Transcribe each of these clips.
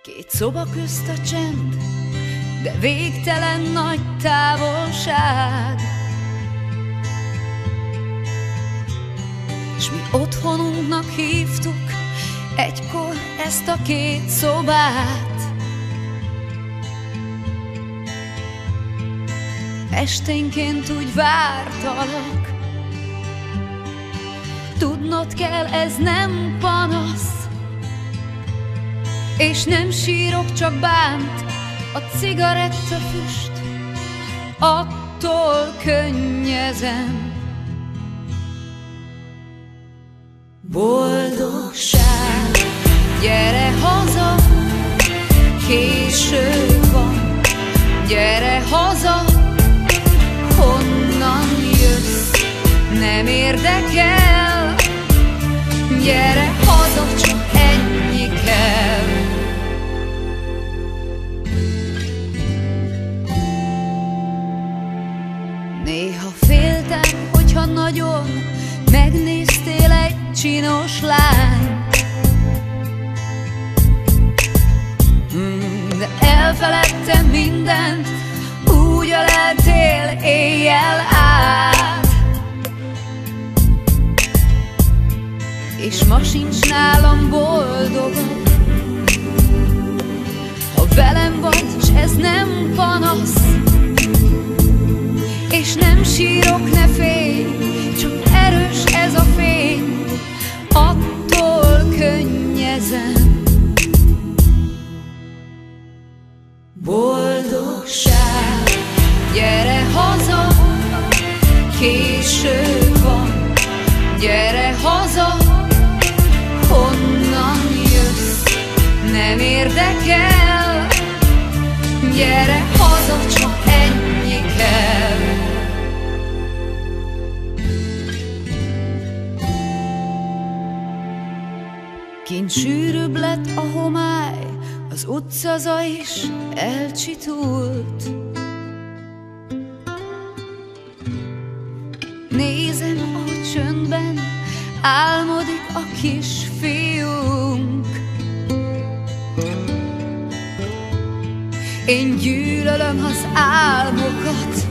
Két szoba közt a csend, de végtelen nagy távolság. S mi otthonunknak hívtuk egykor ezt a két szobát. Esténként úgy vártalak, tudnod kell, ez nem panasz, és nem sírok, csak bánt a cigarettafüst, attól könnyezem. Boldogság, gyere haza, késő van, gyere haza, honnan jössz, nem érdekel, gyere haza, csak ennyi kell. Néha féltem, hogyha nagyon megnéztél egy csinos lányt, de elfeledtem mindent, úgy öleltél éjjel át. És ma sincs nálam boldogabb, ha velem vagy, s ez nem panasz, és nem sírok, ne félj, csak erős ez a fény, attól könnyezem. Boldogság, gyere haza, késő van, gyere haza, honnan jössz, nem érdekel, gyere haza, csak ennyi kell. Kint sűrűbb lett a homály, az utcazaj is elcsitult. Nézem, ahogy csöndben álmodik a kisfiunk. Én gyűlölöm az álmokat,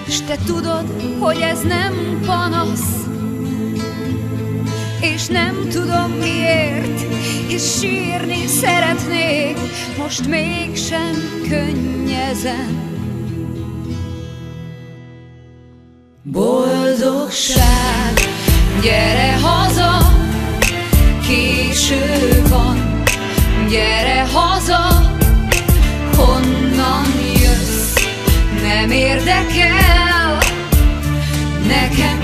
s te tudod, hogy ez nem panasz, és nem tudom miért, és sírni szeretnék, most mégsem könnyezem. Boldogság, gyere haza, késő van, gyere haza, honnan jössz, nem érdekel, nekem